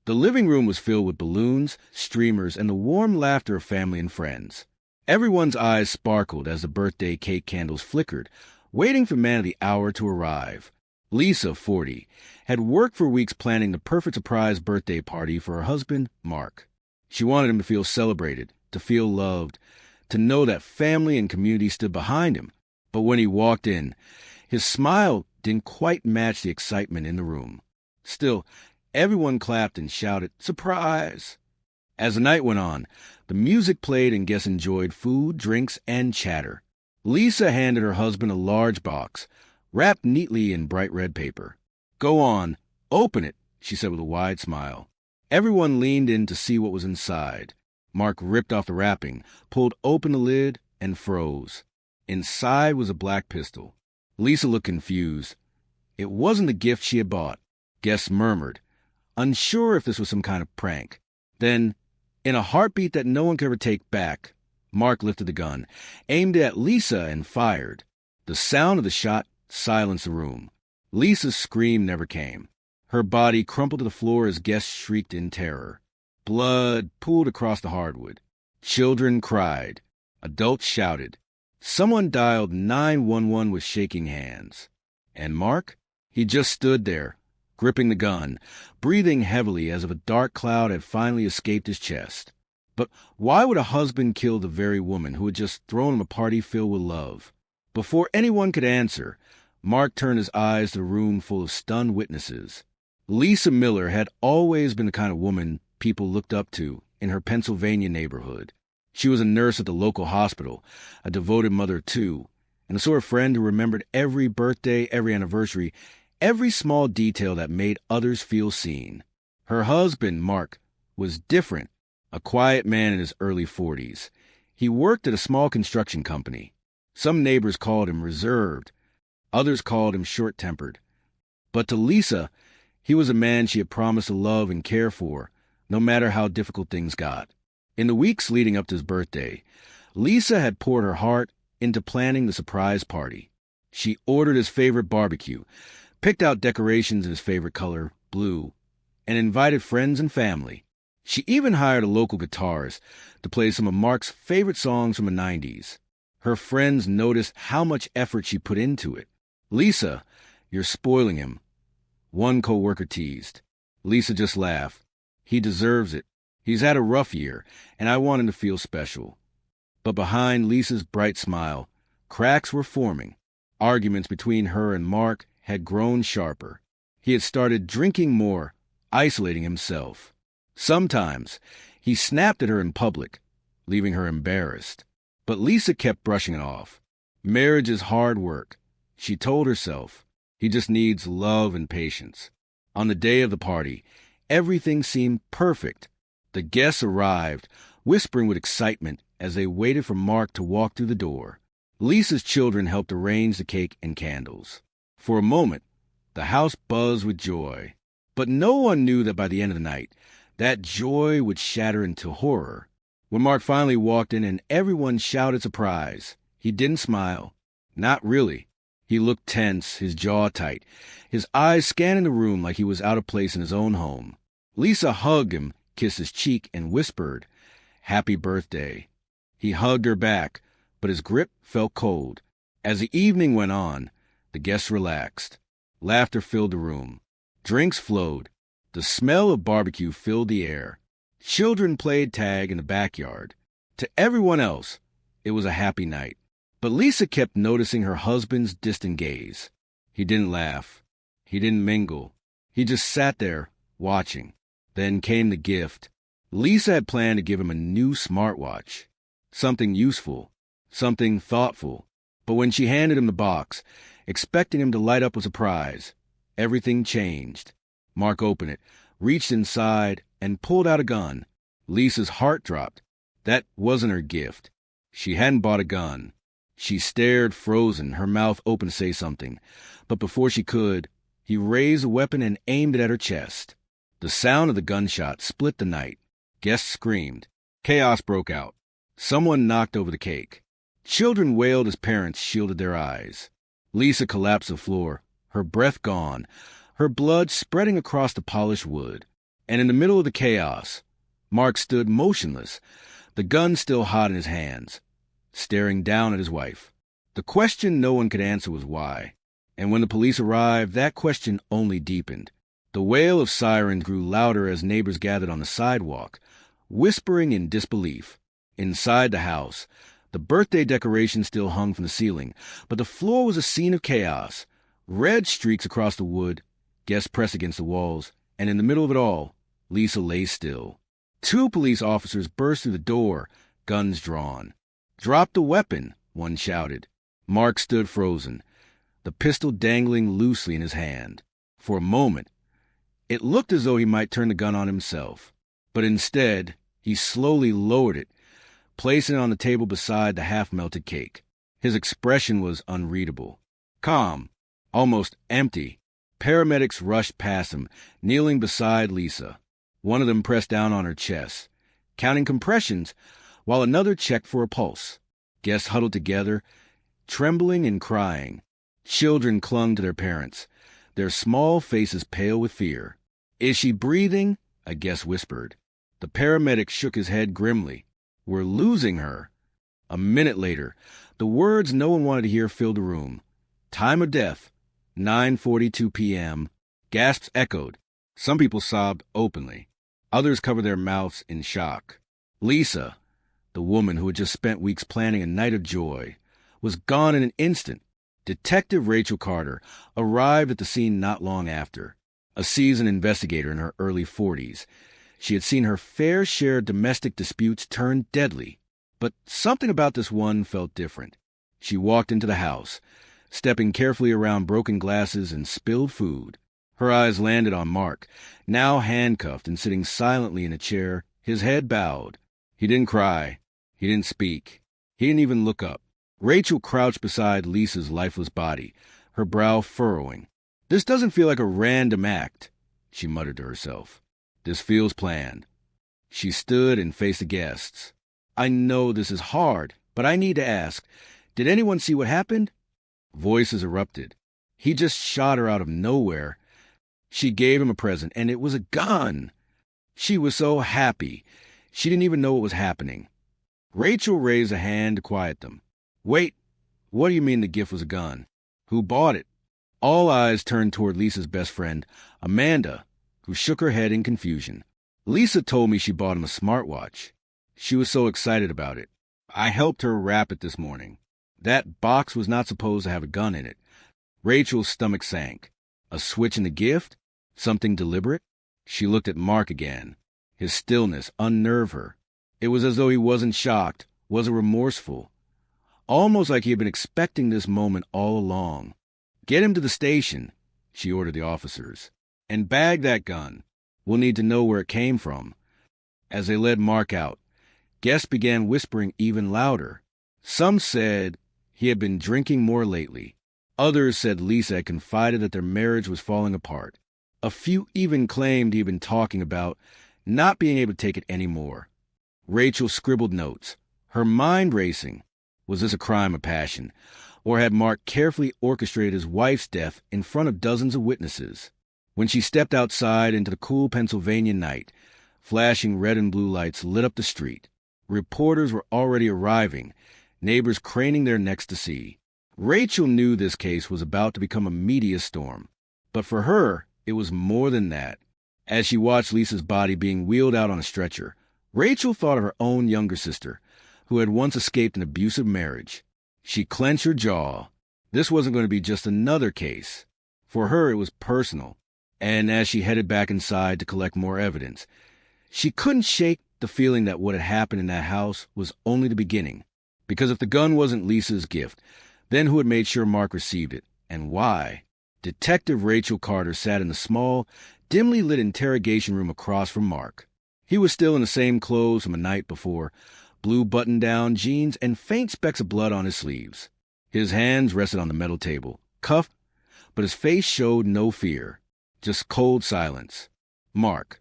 The living room was filled with balloons, streamers, and the warm laughter of family and friends. Everyone's eyes sparkled as the birthday cake candles flickered, waiting for man of the hour to arrive. Lisa, 40, had worked for weeks planning the perfect surprise birthday party for her husband, Mark. She wanted him to feel celebrated, to feel loved, to know that family and community stood behind him. But when he walked in, his smile didn't quite match the excitement in the room. Still, everyone clapped and shouted, "Surprise!" As the night went on, the music played and guests enjoyed food, drinks, and chatter. Lisa handed her husband a large box, wrapped neatly in bright red paper. "Go on, open it," she said with a wide smile. Everyone leaned in to see what was inside. Mark ripped off the wrapping, pulled open the lid, and froze. Inside was a black pistol. Lisa looked confused. It wasn't the gift she had bought. Guests murmured, unsure if this was some kind of prank. Then, in a heartbeat that no one could ever take back, Mark lifted the gun, aimed it at Lisa, and fired. The sound of the shot silenced the room. Lisa's scream never came. Her body crumpled to the floor as guests shrieked in terror. Blood pooled across the hardwood. Children cried. Adults shouted. Someone dialed 911 with shaking hands. And Mark? He just stood there, gripping the gun, breathing heavily as if a dark cloud had finally escaped his chest. But why would a husband kill the very woman who had just thrown him a party filled with love? Before anyone could answer, Mark turned his eyes to the room full of stunned witnesses. Lisa Miller had always been the kind of woman people looked up to in her Pennsylvania neighborhood. She was a nurse at the local hospital, a devoted mother too, and the sort of friend who remembered every birthday, every anniversary, every small detail that made others feel seen. Her husband, Mark, was different, a quiet man in his early 40s. He worked at a small construction company. Some neighbors called him reserved. Others called him short-tempered. But to Lisa, he was a man she had promised to love and care for, no matter how difficult things got. In the weeks leading up to his birthday, Lisa had poured her heart into planning the surprise party. She ordered his favorite barbecue, picked out decorations in his favorite color, blue, and invited friends and family. She even hired a local guitarist to play some of Mark's favorite songs from the 90s. Her friends noticed how much effort she put into it. "Lisa, you're spoiling him," one coworker teased. Lisa just laughed. "He deserves it. He's had a rough year, and I want him to feel special." But behind Lisa's bright smile, cracks were forming. Arguments between her and Mark had grown sharper. He had started drinking more, isolating himself. Sometimes he snapped at her in public, leaving her embarrassed. But Lisa kept brushing it off. Marriage is hard work, she told herself. He just needs love and patience. On the day of the party, everything seemed perfect. The guests arrived, whispering with excitement as they waited for Mark to walk through the door. Lisa's children helped arrange the cake and candles. For a moment, the house buzzed with joy. But no one knew that by the end of the night, that joy would shatter into horror. When Mark finally walked in and everyone shouted surprise, he didn't smile. Not really. He looked tense, his jaw tight, his eyes scanning the room like he was out of place in his own home. Lisa hugged him, kissed his cheek, and whispered, "Happy birthday." He hugged her back, but his grip felt cold. As the evening went on, the guests relaxed. Laughter filled the room. Drinks flowed. The smell of barbecue filled the air. Children played tag in the backyard. To everyone else, it was a happy night. But Lisa kept noticing her husband's distant gaze. He didn't laugh. He didn't mingle. He just sat there, watching. Then came the gift. Lisa had planned to give him a new smartwatch. Something useful. Something thoughtful. But when she handed him the box, expecting him to light up with surprise, everything changed. Mark opened it, reached inside, and pulled out a gun. Lisa's heart dropped. That wasn't her gift. She hadn't bought a gun. She stared frozen, her mouth open to say something. But before she could, he raised the weapon and aimed it at her chest. The sound of the gunshot split the night. Guests screamed. Chaos broke out. Someone knocked over the cake. Children wailed as parents shielded their eyes. Lisa collapsed to the floor, her breath gone, her blood spreading across the polished wood. And in the middle of the chaos, Mark stood motionless, the gun still hot in his hands, staring down at his wife. The question no one could answer was why. And when the police arrived, that question only deepened. The wail of sirens grew louder as neighbors gathered on the sidewalk, whispering in disbelief. Inside the house, the birthday decorations still hung from the ceiling, but the floor was a scene of chaos. Red streaks across the wood, guests pressed against the walls, and in the middle of it all, Lisa lay still. 2 police officers burst through the door, guns drawn. "Drop the weapon," one shouted. Mark stood frozen, the pistol dangling loosely in his hand. For a moment, it looked as though he might turn the gun on himself. But instead, he slowly lowered it, placing it on the table beside the half-melted cake. His expression was unreadable. Calm, almost empty. Paramedics rushed past him, kneeling beside Lisa. One of them pressed down on her chest, counting compressions, while another checked for a pulse. Guests huddled together, trembling and crying. Children clung to their parents, their small faces pale with fear. "Is she breathing?" a guest whispered. The paramedic shook his head grimly. "We're losing her." A minute later, the words no one wanted to hear filled the room. "Time of death, 9:42 p.m. Gasps echoed. Some people sobbed openly. Others covered their mouths in shock. Lisa, the woman who had just spent weeks planning a night of joy, was gone in an instant. Detective Rachel Carter arrived at the scene not long after. A seasoned investigator in her early 40s, she had seen her fair share of domestic disputes turn deadly. But something about this one felt different. She walked into the house, stepping carefully around broken glasses and spilled food. Her eyes landed on Mark, now handcuffed and sitting silently in a chair, his head bowed. He didn't cry. He didn't speak. He didn't even look up. Rachel crouched beside Lisa's lifeless body, her brow furrowing. "This doesn't feel like a random act," she muttered to herself. "This feels planned." She stood and faced the guests. "I know this is hard, but I need to ask, did anyone see what happened?" Voices erupted. "He just shot her out of nowhere. She gave him a present, and it was a gun." She was so happy, she didn't even know what was happening. Rachel raised a hand to quiet them. "Wait, what do you mean the gift was a gun? Who bought it?" All eyes turned toward Lisa's best friend, Amanda, who shook her head in confusion. "Lisa told me she bought him a smartwatch. She was so excited about it. I helped her wrap it this morning. That box was not supposed to have a gun in it." Rachel's stomach sank. A switch in the gift? Something deliberate? She looked at Mark again. His stillness unnerved her. It was as though he wasn't shocked, wasn't remorseful. Almost like he had been expecting this moment all along. "Get him to the station," she ordered the officers. "And bag that gun. We'll need to know where it came from." As they led Mark out, guests began whispering even louder. Some said he had been drinking more lately. Others said Lisa had confided that their marriage was falling apart. A few even claimed he had been talking about not being able to take it anymore. Rachel scribbled notes, her mind racing. Was this a crime of passion, or had Mark carefully orchestrated his wife's death in front of dozens of witnesses? When she stepped outside into the cool Pennsylvania night, flashing red and blue lights lit up the street. Reporters were already arriving, neighbors craning their necks to see. Rachel knew this case was about to become a media storm, but for her, it was more than that. As she watched Lisa's body being wheeled out on a stretcher, Rachel thought of her own younger sister, who had once escaped an abusive marriage. She clenched her jaw. This wasn't going to be just another case. For her, it was personal. And as she headed back inside to collect more evidence, she couldn't shake the feeling that what had happened in that house was only the beginning. Because if the gun wasn't Lisa's gift, then who had made sure Mark received it, and why? Detective Rachel Carter sat in the small, dimly lit interrogation room across from Mark. He was still in the same clothes from a night before, blue button-down jeans and faint specks of blood on his sleeves. His hands rested on the metal table, cuffed, but his face showed no fear, just cold silence. "Mark."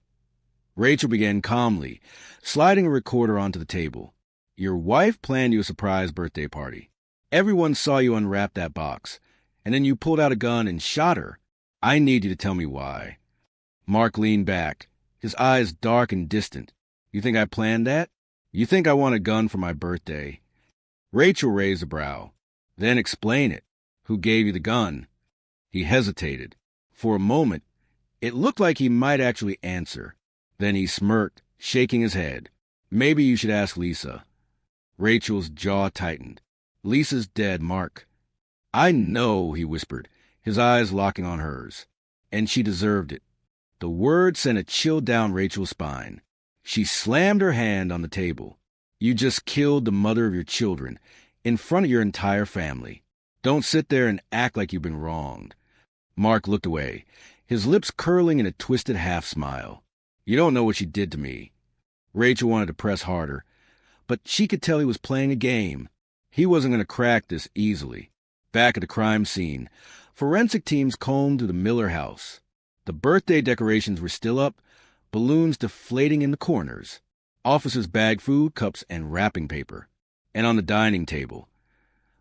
Rachel began calmly, sliding a recorder onto the table. "Your wife planned you a surprise birthday party. Everyone saw you unwrap that box, and then you pulled out a gun and shot her. I need you to tell me why." Mark leaned back, his eyes dark and distant. "You think I planned that? You think I want a gun for my birthday?" Rachel raised a brow. "Then explain it. Who gave you the gun?" He hesitated. For a moment, it looked like he might actually answer. Then he smirked, shaking his head. "Maybe you should ask Lisa." Rachel's jaw tightened. "Lisa's dead, Mark." "I know," he whispered, his eyes locking on hers. "And she deserved it." The word sent a chill down Rachel's spine. She slammed her hand on the table. "You just killed the mother of your children, in front of your entire family. Don't sit there and act like you've been wronged." Mark looked away, his lips curling in a twisted half-smile. "You don't know what she did to me." Rachel wanted to press harder, but she could tell he was playing a game. He wasn't going to crack this easily. Back at the crime scene, forensic teams combed through the Miller house. The birthday decorations were still up, balloons deflating in the corners. Officers bagged food, cups, and wrapping paper. And on the dining table,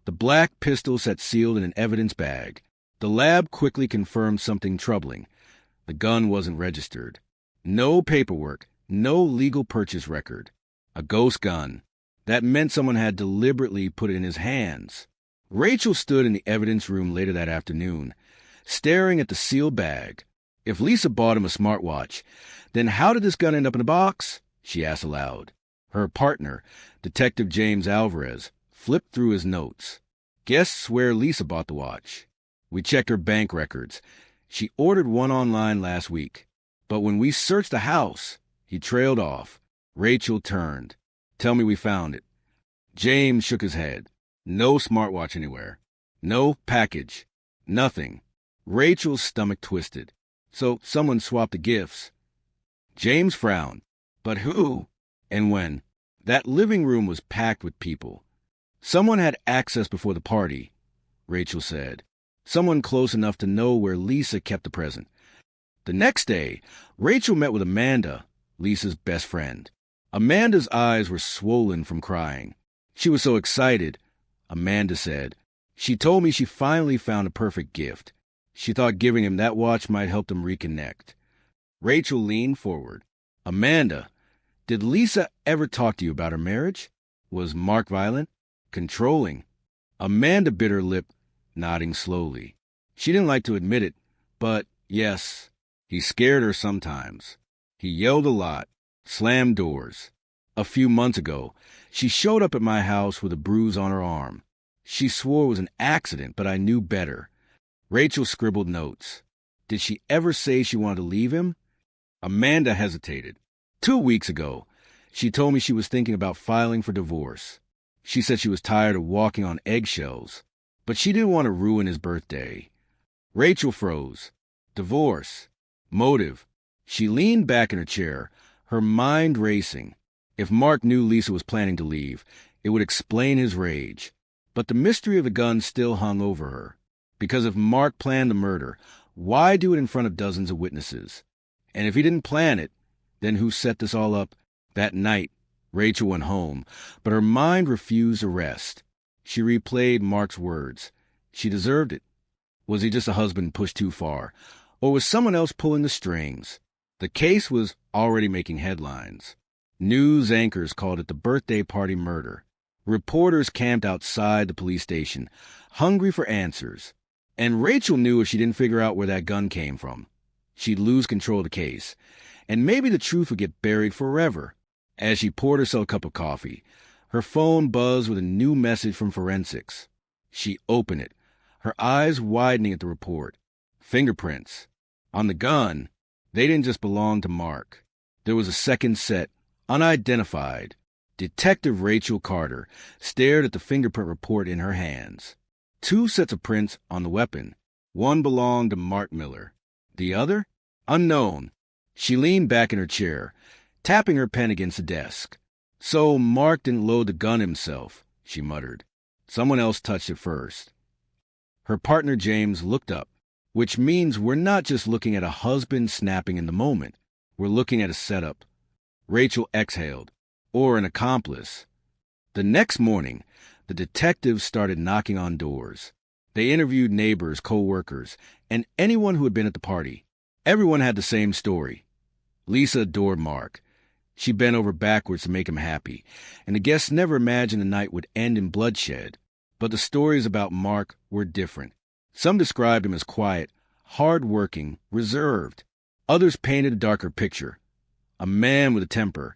the black pistol sat sealed in an evidence bag. The lab quickly confirmed something troubling. The gun wasn't registered. No paperwork, no legal purchase record. A ghost gun. That meant someone had deliberately put it in his hands. Rachel stood in the evidence room later that afternoon, staring at the sealed bag. If Lisa bought him a smartwatch, then how did this gun end up in a box? She asked aloud. Her partner, Detective James Alvarez, flipped through his notes. "Guess where Lisa bought the watch. We checked her bank records. She ordered one online last week. But when we searched the house," he trailed off. Rachel turned. "Tell me we found it." James shook his head. "No smartwatch anywhere. No package. Nothing." Rachel's stomach twisted. "So someone swapped the gifts." James frowned. "But who? And when?" That living room was packed with people. "Someone had access before the party," Rachel said. "Someone close enough to know where Lisa kept the present." The next day, Rachel met with Amanda, Lisa's best friend. Amanda's eyes were swollen from crying. She was so excited. Amanda said, "She told me she finally found a perfect gift. She thought giving him that watch might help them reconnect." Rachel leaned forward. "Amanda, did Lisa ever talk to you about her marriage? Was Mark violent? Controlling?" Amanda bit her lip, nodding slowly. She didn't like to admit it, but yes, he scared her sometimes. He yelled a lot, slammed doors. A few months ago, she showed up at my house with a bruise on her arm. She swore it was an accident, but I knew better. Rachel scribbled notes. Did she ever say she wanted to leave him? Amanda hesitated. 2 weeks ago, she told me she was thinking about filing for divorce. She said she was tired of walking on eggshells, but she didn't want to ruin his birthday. Rachel froze. Divorce. Motive. She leaned back in her chair, her mind racing. If Mark knew Lisa was planning to leave, it would explain his rage. But the mystery of the gun still hung over her. Because if Mark planned the murder, why do it in front of dozens of witnesses? And if he didn't plan it, then who set this all up? That night, Rachel went home, but her mind refused to rest. She replayed Mark's words. She deserved it. Was he just a husband pushed too far? Or was someone else pulling the strings? The case was already making headlines. News anchors called it the birthday party murder. Reporters camped outside the police station, hungry for answers. And Rachel knew if she didn't figure out where that gun came from, she'd lose control of the case. And maybe the truth would get buried forever. As she poured herself a cup of coffee, her phone buzzed with a new message from forensics. She opened it, her eyes widening at the report. Fingerprints. On the gun, they didn't just belong to Mark. There was a second set, unidentified. Detective Rachel Carter stared at the fingerprint report in her hands. 2 sets of prints on the weapon. One belonged to Mark Miller. The other? Unknown. She leaned back in her chair, tapping her pen against the desk. "So Mark didn't load the gun himself," she muttered. "Someone else touched it first." Her partner James looked up, which means we're not just looking at a husband snapping in the moment. We're looking at a setup. Rachel exhaled. Or an accomplice. The next morning, the detectives started knocking on doors. They interviewed neighbors, co-workers, and anyone who had been at the party. Everyone had the same story. Lisa adored Mark. She bent over backwards to make him happy, and the guests never imagined the night would end in bloodshed. But the stories about Mark were different. Some described him as quiet, hard-working, reserved. Others painted a darker picture. A man with a temper,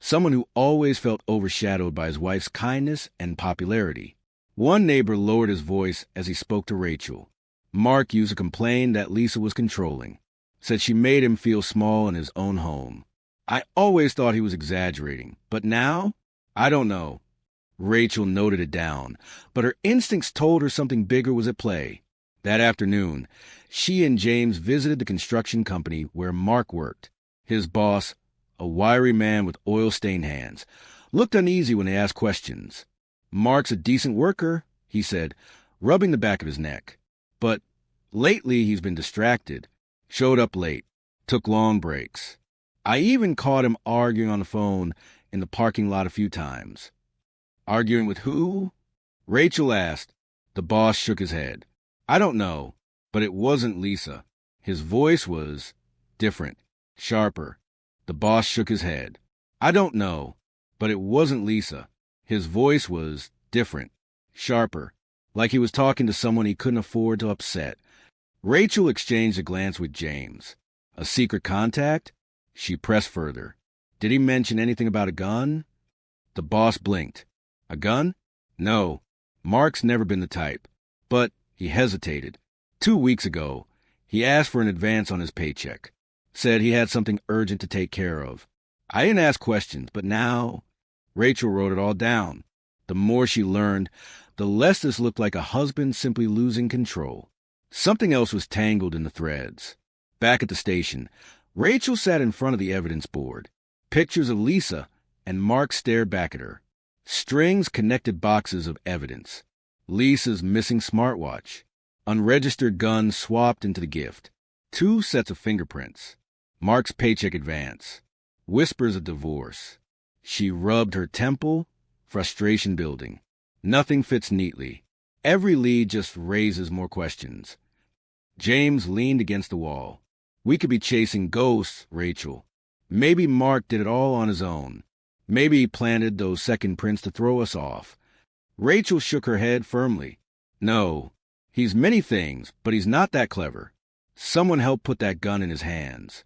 someone who always felt overshadowed by his wife's kindness and popularity. One neighbor lowered his voice as he spoke to Rachel. Mark used to complain that Lisa was controlling, said she made him feel small in his own home. I always thought he was exaggerating, but now, I don't know. Rachel noted it down, but her instincts told her something bigger was at play. That afternoon, she and James visited the construction company where Mark worked. His boss, a wiry man with oil-stained hands, looked uneasy when they asked questions. "Mark's a decent worker," he said, rubbing the back of his neck. "But lately he's been distracted. Showed up late. Took long breaks. I even caught him arguing on the phone in the parking lot a few times." "Arguing with who?" Rachel asked. The boss shook his head. "I don't know, but it wasn't Lisa. His voice was different, sharper." The boss shook his head. "I don't know, but it wasn't Lisa. His voice was different, sharper, like he was talking to someone he couldn't afford to upset." Rachel exchanged a glance with James. "A secret contact?" She pressed further. "Did he mention anything about a gun?" The boss blinked. "A gun? No. Mark's never been the type." But he hesitated. 2 weeks ago, he asked for an advance on his paycheck. Said he had something urgent to take care of. I didn't ask questions, but now... Rachel wrote it all down. The more she learned, the less this looked like a husband simply losing control. Something else was tangled in the threads. Back at the station, Rachel sat in front of the evidence board. Pictures of Lisa, and Mark stared back at her. Strings connected boxes of evidence. Lisa's missing smartwatch. Unregistered gun swapped into the gift. 2 sets of fingerprints. Mark's paycheck advance. Whispers of divorce. She rubbed her temple, frustration building. Nothing fits neatly. Every lead just raises more questions. James leaned against the wall. "We could be chasing ghosts, Rachel. Maybe Mark did it all on his own. Maybe he planted those second prints to throw us off." Rachel shook her head firmly. "No, he's many things, but he's not that clever. Someone helped put that gun in his hands."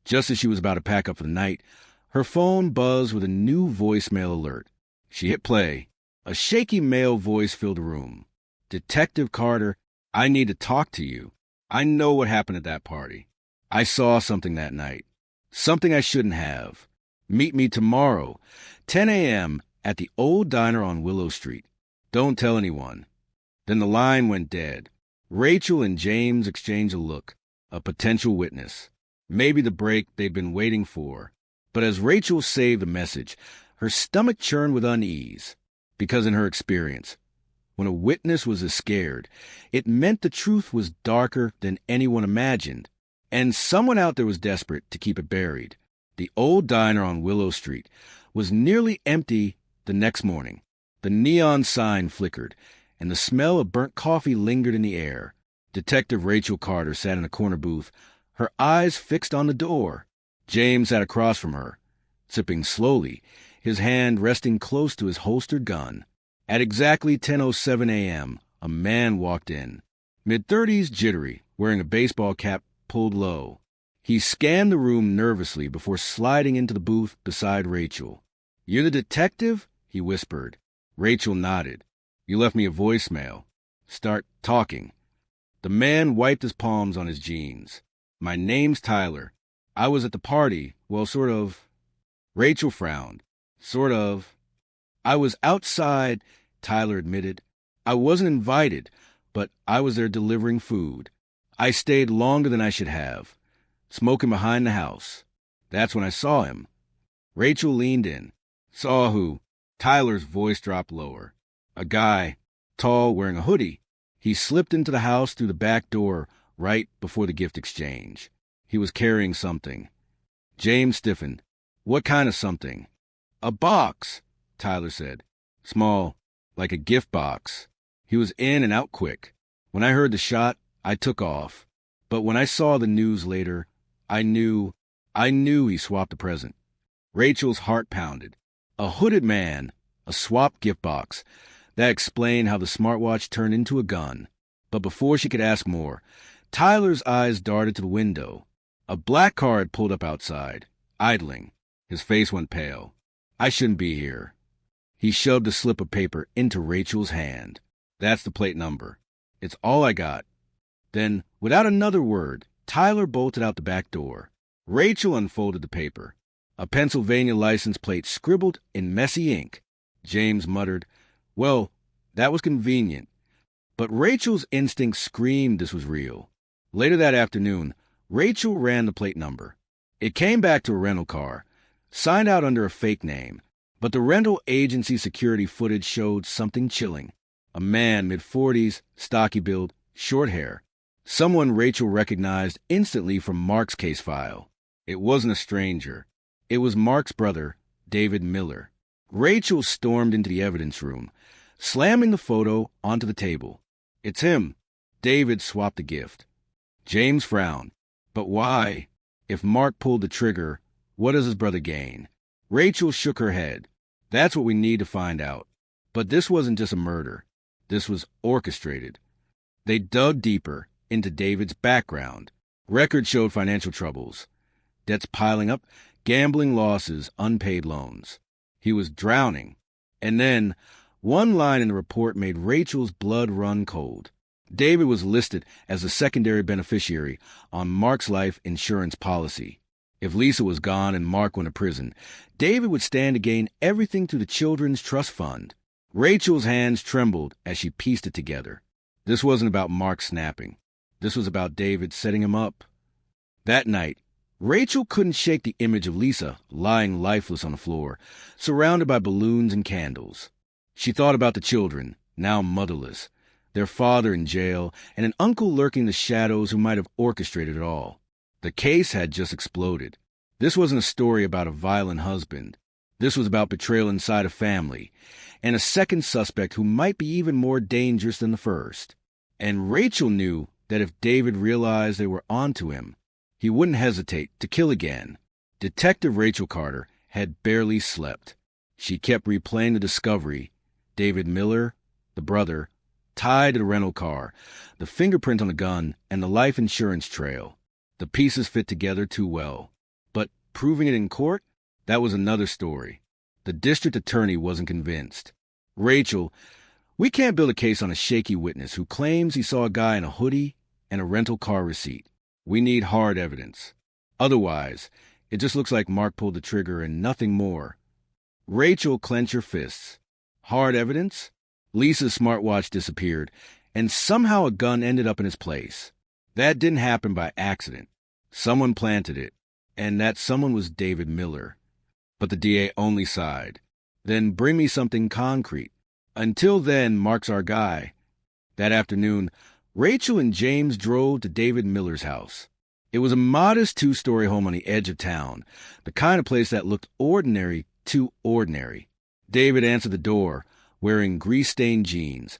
Just as she was about to pack up for the night, her phone buzzed with a new voicemail alert. She hit play. A shaky male voice filled the room. "Detective Carter, I need to talk to you. I know what happened at that party. I saw something that night. Something I shouldn't have. Meet me tomorrow, 10 a.m., at the old diner on Willow Street. Don't tell anyone." Then the line went dead. Rachel and James exchanged a look. A potential witness. Maybe the break they'd been waiting for. But as Rachel saved the message, her stomach churned with unease. Because in her experience, when a witness was as scared, it meant the truth was darker than anyone imagined. And someone out there was desperate to keep it buried. The old diner on Willow Street was nearly empty the next morning. The neon sign flickered, and the smell of burnt coffee lingered in the air. Detective Rachel Carter sat in a corner booth, her eyes fixed on the door. James sat across from her, sipping slowly, his hand resting close to his holstered gun. At exactly 10:07 a.m., a man walked in. Mid-30s, jittery, wearing a baseball cap pulled low. He scanned the room nervously before sliding into the booth beside Rachel. "You're the detective?" he whispered. Rachel nodded. "You left me a voicemail. Start talking." The man wiped his palms on his jeans. "My name's Tyler. I was at the party. Well, sort of." Rachel frowned. "Sort of." "I was outside," Tyler admitted. "I wasn't invited, but I was there delivering food. I stayed longer than I should have. Smoking behind the house. That's when I saw him." Rachel leaned in. "Saw who?" Tyler's voice dropped lower. "A guy. Tall, wearing a hoodie. He slipped into the house through the back door right before the gift exchange. He was carrying something." James stiffened. "What kind of something?" "A box," Tyler said. "Small, like a gift box. He was in and out quick. When I heard the shot, I took off. But when I saw the news later, I knew..." I knew he swapped a present. Rachel's heart pounded. A hooded man, a swapped gift box. That explained how the smartwatch turned into a gun. But before she could ask more, Tyler's eyes darted to the window. A black car had pulled up outside, idling. His face went pale. I shouldn't be here. He shoved a slip of paper into Rachel's hand. That's the plate number. It's all I got. Then, without another word, Tyler bolted out the back door. Rachel unfolded the paper. A Pennsylvania license plate scribbled in messy ink. James muttered, "Well, that was convenient." But Rachel's instinct screamed this was real. Later that afternoon, Rachel ran the plate number. It came back to a rental car, signed out under a fake name, but the rental agency security footage showed something chilling. A man, mid-40s, stocky build, short hair. Someone Rachel recognized instantly from Mark's case file. It wasn't a stranger. It was Mark's brother, David Miller. Rachel stormed into the evidence room, slamming the photo onto the table. "It's him." David swapped the gift. James frowned. "But why? If Mark pulled the trigger, what does his brother gain?" Rachel shook her head. "That's what we need to find out." But this wasn't just a murder. This was orchestrated. They dug deeper into David's background. Records showed financial troubles, debts piling up, gambling losses, unpaid loans. He was drowning. And then, one line in the report made Rachel's blood run cold. David was listed as a secondary beneficiary on Mark's life insurance policy. If Lisa was gone and Mark went to prison, David would stand to gain everything through the Children's Trust Fund. Rachel's hands trembled as she pieced it together. This wasn't about Mark snapping. This was about David setting him up. That night, Rachel couldn't shake the image of Lisa lying lifeless on the floor, surrounded by balloons and candles. She thought about the children, now motherless, their father in jail, and an uncle lurking in the shadows who might have orchestrated it all. The case had just exploded. This wasn't a story about a violent husband. This was about betrayal inside a family, and a second suspect who might be even more dangerous than the first. And Rachel knew that if David realized they were onto him, he wouldn't hesitate to kill again. Detective Rachel Carter had barely slept. She kept replaying the discovery. David Miller, the brother, tied to the rental car, the fingerprint on the gun, and the life insurance trail. The pieces fit together too well. But proving it in court? That was another story. The district attorney wasn't convinced. "Rachel, we can't build a case on a shaky witness who claims he saw a guy in a hoodie and a rental car receipt. We need hard evidence. Otherwise, it just looks like Mark pulled the trigger and nothing more." Rachel clenched her fists. Hard evidence? Lisa's smartwatch disappeared, and somehow a gun ended up in its place. That didn't happen by accident. Someone planted it, and that someone was David Miller. But the DA only sighed. "Then bring me something concrete. Until then, Mark's our guy." That afternoon, Rachel and James drove to David Miller's house. It was a modest two-story home on the edge of town, the kind of place that looked ordinary too ordinary. David answered the door, wearing grease-stained jeans,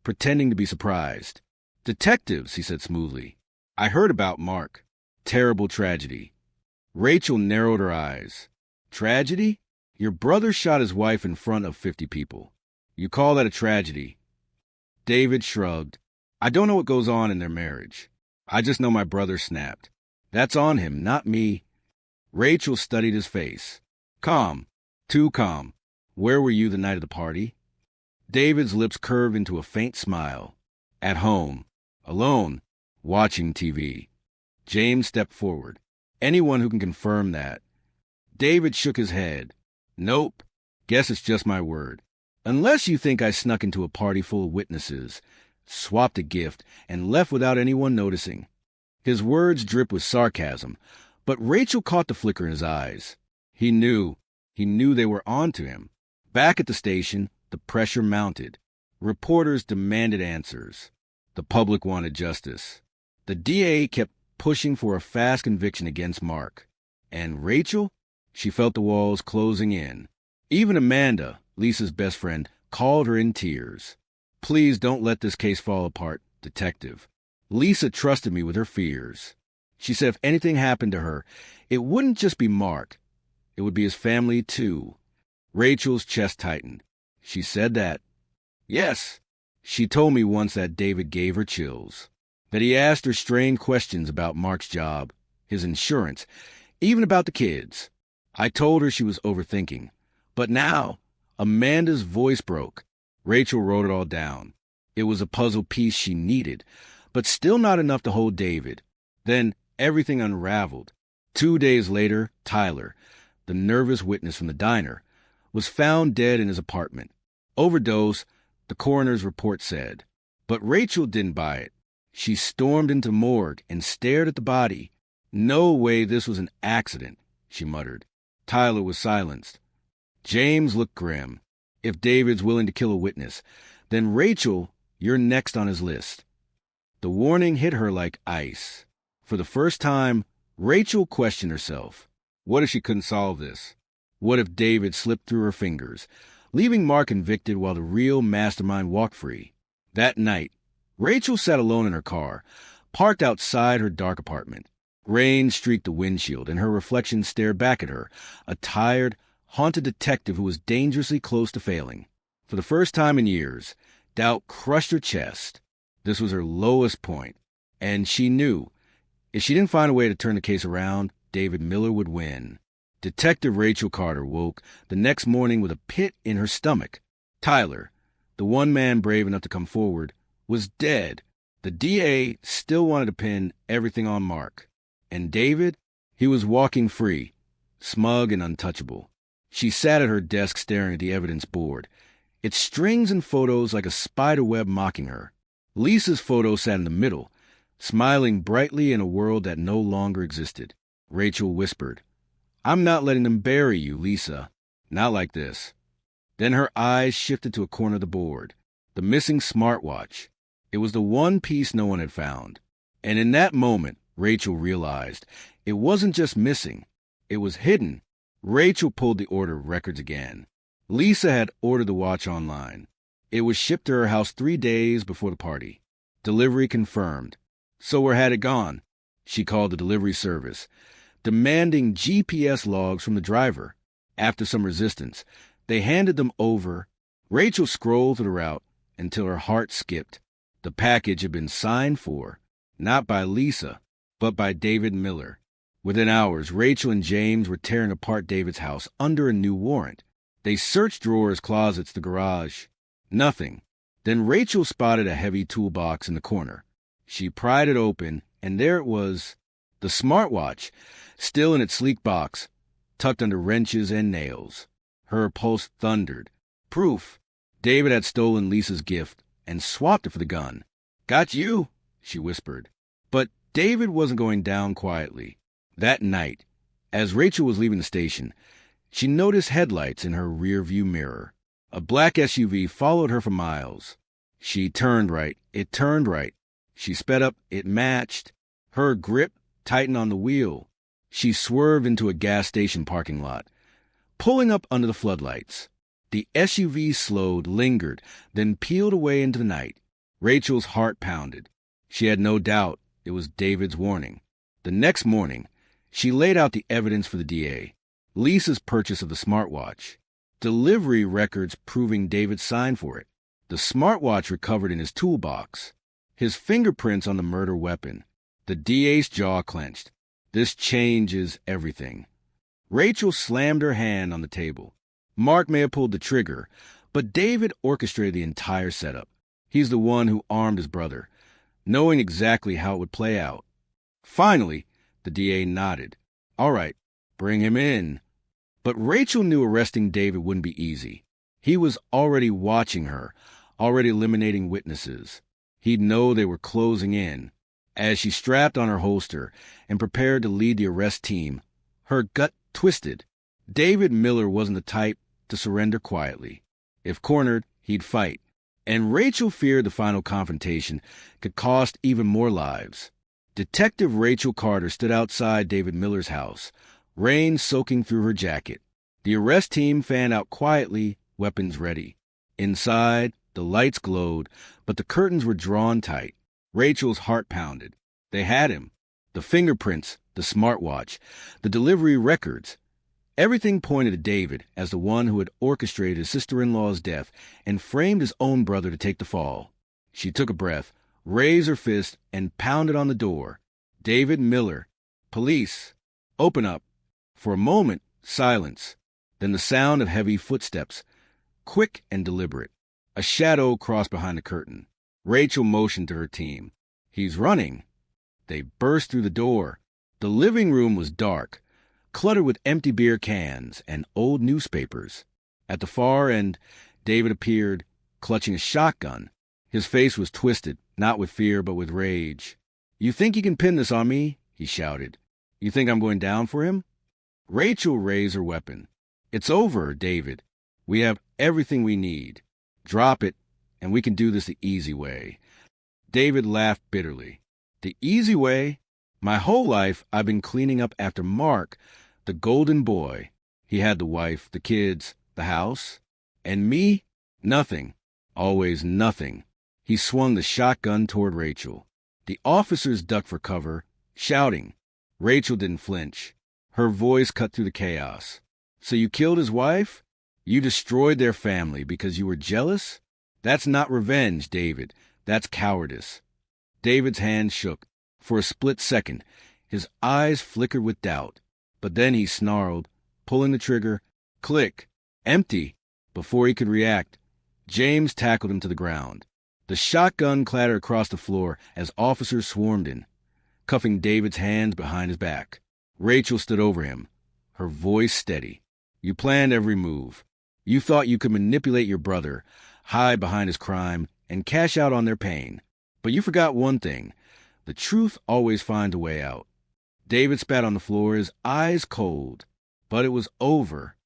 pretending to be surprised. "Detectives," he said smoothly. "I heard about Mark. Terrible tragedy." Rachel narrowed her eyes. "Tragedy? Your brother shot his wife in front of 50 people. You call that a tragedy?" David shrugged. "I don't know what goes on in their marriage. I just know my brother snapped. That's on him, not me." Rachel studied his face. "Calm. Too calm. Where were you the night of the party?" David's lips curved into a faint smile. "At home. Alone. Watching TV." James stepped forward. "Anyone who can confirm that." David shook his head. "Nope. Guess it's just my word. Unless you think I snuck into a party full of witnesses, swapped a gift, and left without anyone noticing." His words dripped with sarcasm, but Rachel caught the flicker in his eyes. He knew they were on to him. Back at the station, the pressure mounted. Reporters demanded answers. The public wanted justice. The DA kept pushing for a fast conviction against Mark. And Rachel? She felt the walls closing in. Even Amanda, Lisa's best friend, called her in tears. "Please don't let this case fall apart, detective. Lisa trusted me with her fears." She said if anything happened to her, it wouldn't just be Mark. It would be his family, too. Rachel's chest tightened. She said that. Yes. She told me once that David gave her chills. That he asked her strained questions about Mark's job, his insurance, even about the kids. I told her she was overthinking. But now, Amanda's voice broke. Rachel wrote it all down. It was a puzzle piece she needed, but still not enough to hold David. Then everything unraveled. 2 days later, Tyler, the nervous witness from the diner, was found dead in his apartment. Overdose, the coroner's report said. But Rachel didn't buy it. She stormed into the morgue and stared at the body. No way this was an accident, she muttered. Tyler was silenced. James looked grim. If David's willing to kill a witness, then Rachel, you're next on his list. The warning hit her like ice. For the first time, Rachel questioned herself. What if she couldn't solve this? What if David slipped through her fingers, leaving Mark convicted while the real mastermind walked free? That night, Rachel sat alone in her car, parked outside her dark apartment. Rain streaked the windshield, and her reflection stared back at her, a tired, haunted detective who was dangerously close to failing. For the first time in years, doubt crushed her chest. This was her lowest point, and she knew if she didn't find a way to turn the case around, David Miller would win. Detective Rachel Carter woke the next morning with a pit in her stomach. Tyler, the one man brave enough to come forward, was dead. The DA still wanted to pin everything on Mark. And David, he was walking free, smug and untouchable. She sat at her desk staring at the evidence board, its strings and photos like a spider web mocking her. Lisa's photo sat in the middle, smiling brightly in a world that no longer existed. Rachel whispered, I'm not letting them bury you, Lisa. Not like this. Then her eyes shifted to a corner of the board. The missing smartwatch. It was the one piece no one had found. And in that moment, Rachel realized it wasn't just missing. It was hidden. Rachel pulled the order of records again. Lisa had ordered the watch online. It was shipped to her house 3 days before the party. Delivery confirmed. So where had it gone? She called the delivery service, demanding GPS logs from the driver. After some resistance, they handed them over. Rachel scrolled through the route until her heart skipped. The package had been signed for, not by Lisa, but by David Miller. Within hours, Rachel and James were tearing apart David's house under a new warrant. They searched drawers, closets, the garage. Nothing. Then Rachel spotted a heavy toolbox in the corner. She pried it open, and there it was, the smartwatch, still in its sleek box, tucked under wrenches and nails. Her pulse thundered. Proof. David had stolen Lisa's gift and swapped it for the gun. Got you, she whispered. But David wasn't going down quietly. That night, as Rachel was leaving the station, she noticed headlights in her rearview mirror. A black SUV followed her for miles. She turned right. It turned right. She sped up. It matched. Her grip tightened on the wheel. She swerved into a gas station parking lot, pulling up under the floodlights. The SUV slowed, lingered, then peeled away into the night. Rachel's heart pounded. She had no doubt it was David's warning. The next morning, she laid out the evidence for the DA. Lisa's purchase of the smartwatch. Delivery records proving David signed for it. The smartwatch recovered in his toolbox. His fingerprints on the murder weapon. The DA's jaw clenched. This changes everything. Rachel slammed her hand on the table. Mark may have pulled the trigger, but David orchestrated the entire setup. He's the one who armed his brother, knowing exactly how it would play out. Finally, the DA nodded. All right, bring him in. But Rachel knew arresting David wouldn't be easy. He was already watching her, already eliminating witnesses. He'd know they were closing in. As she strapped on her holster and prepared to lead the arrest team, her gut twisted. David Miller wasn't the type to surrender quietly. If cornered, he'd fight. And Rachel feared the final confrontation could cost even more lives. Detective Rachel Carter stood outside David Miller's house, rain soaking through her jacket. The arrest team fanned out quietly, weapons ready. Inside, the lights glowed, but the curtains were drawn tight. Rachel's heart pounded. They had him. The fingerprints, the smartwatch, the delivery records. Everything pointed to David as the one who had orchestrated his sister-in-law's death and framed his own brother to take the fall. She took a breath, raised her fist, and pounded on the door. "David Miller. Police. Open up." For a moment, silence. Then the sound of heavy footsteps, quick and deliberate. A shadow crossed behind the curtain. Rachel motioned to her team. "He's running." They burst through the door. The living room was dark, cluttered with empty beer cans and old newspapers. At the far end, David appeared, clutching a shotgun. His face was twisted, not with fear but with rage. "You think you can pin this on me?" he shouted. "You think I'm going down for him?" Rachel raised her weapon. "It's over, David. We have everything we need. Drop it, and we can do this the easy way." David laughed bitterly. "The easy way? My whole life I've been cleaning up after Mark, the golden boy. He had the wife, the kids, the house. And me? Nothing. Always nothing." He swung the shotgun toward Rachel. The officers ducked for cover, shouting. Rachel didn't flinch. Her voice cut through the chaos. "So you killed his wife? You destroyed their family because you were jealous? That's not revenge, David. That's cowardice." David's hand shook. For a split second, his eyes flickered with doubt. But then he snarled, pulling the trigger. Click. Empty. Before he could react, James tackled him to the ground. The shotgun clattered across the floor as officers swarmed in, cuffing David's hands behind his back. Rachel stood over him, her voice steady. "You planned every move. You thought you could manipulate your brother, hide behind his crime, and cash out on their pain. But you forgot one thing. The truth always finds a way out." David spat on the floor, his eyes cold. But it was over.